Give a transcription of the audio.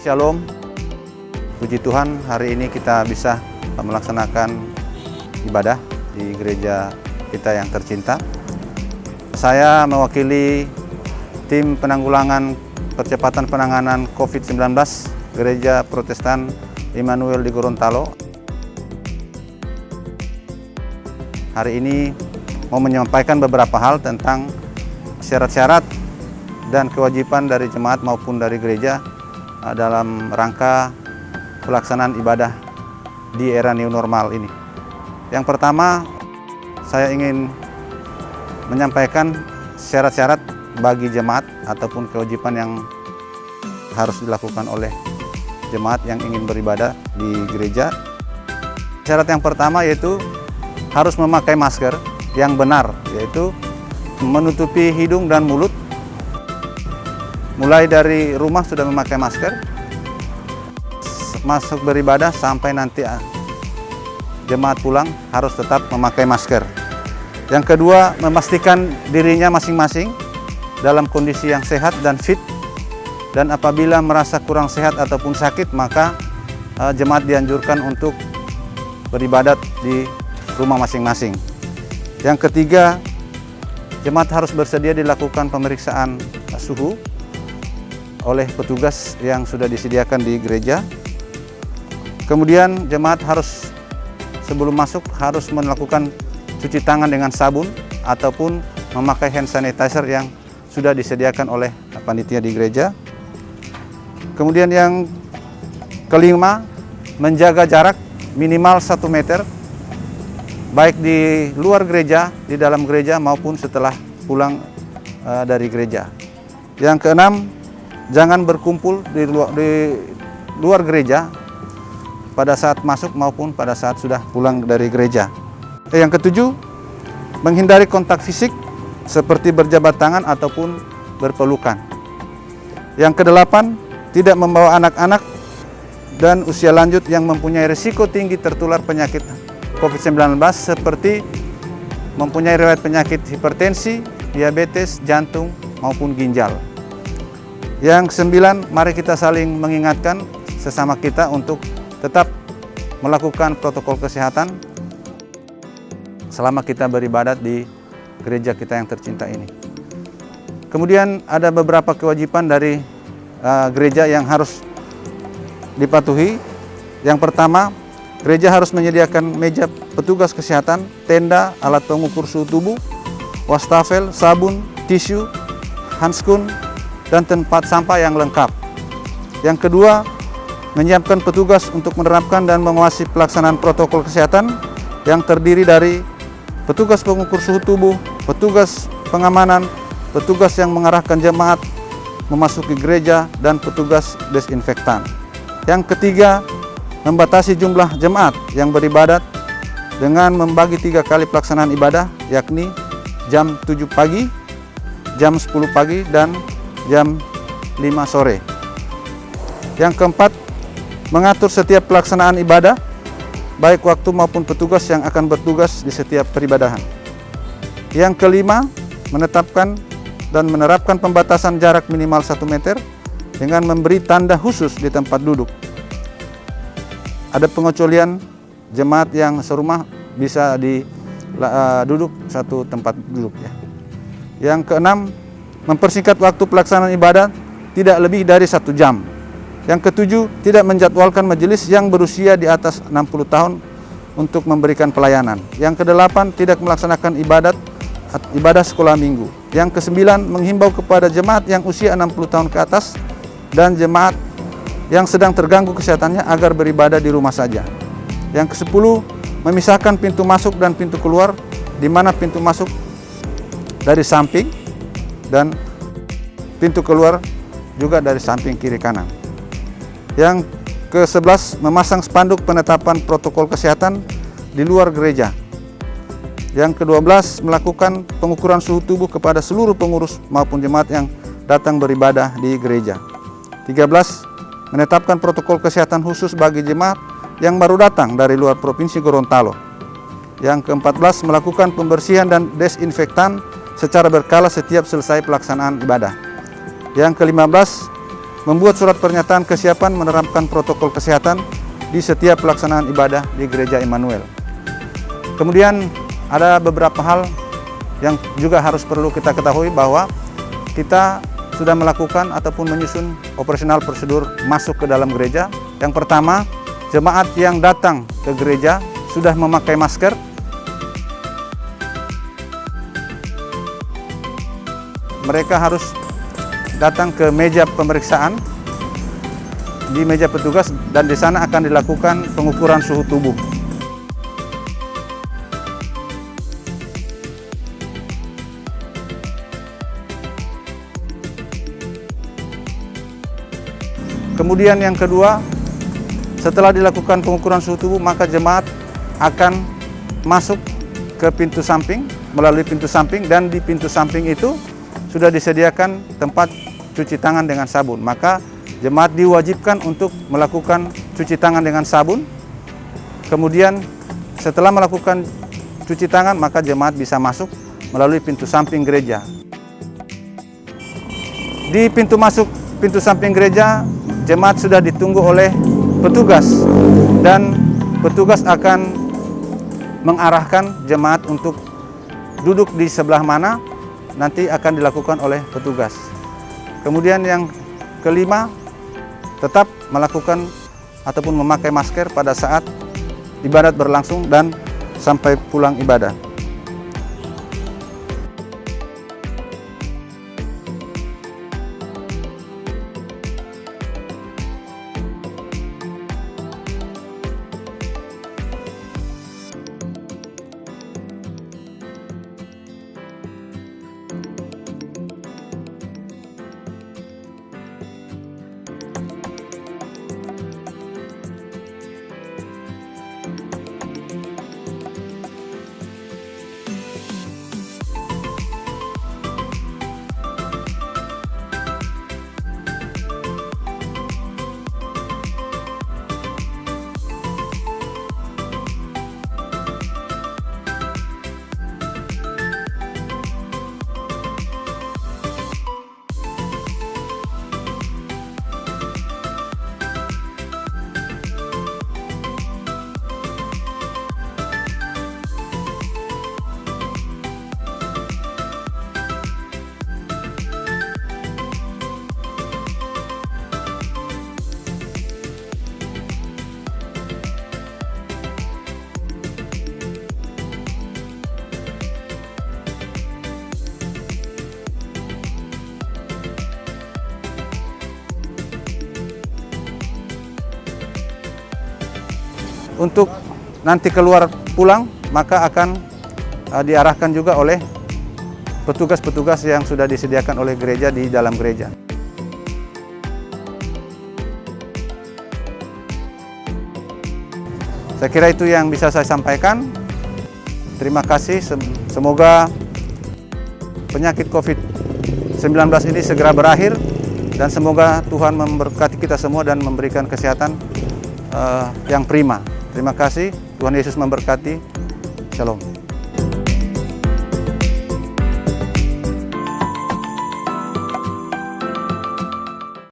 Shalom. Puji Tuhan, hari ini kita bisa melaksanakan ibadah di gereja kita yang tercinta. Saya mewakili tim penanggulangan percepatan penanganan COVID-19 Gereja Protestan Immanuel di Gorontalo. Hari ini mau menyampaikan beberapa hal tentang syarat-syarat dan kewajiban dari jemaat maupun dari gereja dalam rangka pelaksanaan ibadah di era new normal ini. Yang pertama, saya ingin menyampaikan syarat-syarat bagi jemaat ataupun kewajiban yang harus dilakukan oleh jemaat yang ingin beribadah di gereja. Syarat yang pertama yaitu harus memakai masker yang benar, yaitu menutupi hidung dan mulut. Mulai dari rumah sudah memakai masker, masuk beribadah sampai nanti jemaat pulang harus tetap memakai masker. Yang kedua, memastikan dirinya masing-masing dalam kondisi yang sehat dan fit. Dan apabila merasa kurang sehat ataupun sakit, maka jemaat dianjurkan untuk beribadat di rumah masing-masing. Yang ketiga, jemaat harus bersedia dilakukan pemeriksaan suhu oleh petugas yang sudah disediakan di gereja. Kemudian jemaat harus sebelum masuk harus melakukan cuci tangan dengan sabun ataupun memakai hand sanitizer yang sudah disediakan oleh panitia di gereja. Kemudian yang kelima, menjaga jarak minimal 1 meter baik di luar gereja, di dalam gereja maupun setelah pulang dari gereja. Yang keenam, jangan berkumpul di luar gereja pada saat masuk maupun pada saat sudah pulang dari gereja. Yang ketujuh, menghindari kontak fisik seperti berjabat tangan ataupun berpelukan. Yang kedelapan, tidak membawa anak-anak dan usia lanjut yang mempunyai risiko tinggi tertular penyakit COVID-19 seperti mempunyai riwayat penyakit hipertensi, diabetes, jantung maupun ginjal. Yang kesembilan, mari kita saling mengingatkan sesama kita untuk tetap melakukan protokol kesehatan selama kita beribadat di gereja kita yang tercinta ini. Kemudian ada beberapa kewajiban dari gereja yang harus dipatuhi. Yang pertama, gereja harus menyediakan meja petugas kesehatan, tenda, alat pengukur suhu tubuh, wastafel, sabun, tisu, handskun, dan tempat sampah yang lengkap. Yang kedua, menyiapkan petugas untuk menerapkan dan mengawasi pelaksanaan protokol kesehatan yang terdiri dari petugas pengukur suhu tubuh, petugas pengamanan, petugas yang mengarahkan jemaat memasuki gereja, dan petugas desinfektan. Yang ketiga, membatasi jumlah jemaat yang beribadat dengan membagi 3 kali pelaksanaan ibadah, yakni jam 7 pagi, jam 10 pagi, dan jam 5 sore. Yang keempat, mengatur setiap pelaksanaan ibadah, baik waktu maupun petugas yang akan bertugas di setiap peribadahan. Yang kelima, menetapkan dan menerapkan pembatasan jarak minimal 1 meter dengan memberi tanda khusus di tempat duduk. Ada pengecualian jemaat yang serumah bisa duduk satu tempat duduk. Yang keenam, mempersingkat waktu pelaksanaan ibadah tidak lebih dari 1 jam. Yang ketujuh, tidak menjadwalkan majelis yang berusia di atas 60 tahun untuk memberikan pelayanan. Yang kedelapan, tidak melaksanakan ibadah sekolah minggu. Yang kesembilan, menghimbau kepada jemaat yang usia 60 tahun ke atas dan jemaat yang sedang terganggu kesehatannya agar beribadah di rumah saja. Yang ke-10, memisahkan pintu masuk dan pintu keluar, di mana pintu masuk dari samping dan pintu keluar juga dari samping kiri kanan. Yang ke-11, memasang spanduk penetapan protokol kesehatan di luar gereja. Yang ke-12, melakukan pengukuran suhu tubuh kepada seluruh pengurus maupun jemaat yang datang beribadah di gereja. 13, menetapkan protokol kesehatan khusus bagi jemaat yang baru datang dari luar Provinsi Gorontalo. Yang ke-14, melakukan pembersihan dan desinfektan secara berkala setiap selesai pelaksanaan ibadah. Yang ke-15, membuat surat pernyataan kesiapan menerapkan protokol kesehatan di setiap pelaksanaan ibadah di Gereja Immanuel. Kemudian ada beberapa hal yang juga harus perlu kita ketahui bahwa kita sudah melakukan ataupun menyusun operasional prosedur masuk ke dalam gereja. Yang pertama, jemaat yang datang ke gereja sudah memakai masker. Mereka harus datang ke meja pemeriksaan di meja petugas dan di sana akan dilakukan pengukuran suhu tubuh. Kemudian yang kedua, setelah dilakukan pengukuran suhu tubuh, maka jemaat akan masuk ke pintu samping, melalui pintu samping, dan di pintu samping itu sudah disediakan tempat cuci tangan dengan sabun. Maka jemaat diwajibkan untuk melakukan cuci tangan dengan sabun. Kemudian setelah melakukan cuci tangan, maka jemaat bisa masuk melalui pintu samping gereja. Di pintu masuk pintu samping gereja, jemaat sudah ditunggu oleh petugas dan petugas akan mengarahkan jemaat untuk duduk di sebelah mana nanti akan dilakukan oleh petugas. Kemudian yang kelima, tetap melakukan ataupun memakai masker pada saat ibadat berlangsung dan sampai pulang ibadah. Untuk nanti keluar pulang, maka akan diarahkan juga oleh petugas-petugas yang sudah disediakan oleh gereja di dalam gereja. Saya kira itu yang bisa saya sampaikan. Terima kasih, semoga penyakit COVID-19 ini segera berakhir dan semoga Tuhan memberkati kita semua dan memberikan kesehatan yang prima. Terima kasih, Tuhan Yesus memberkati. Shalom.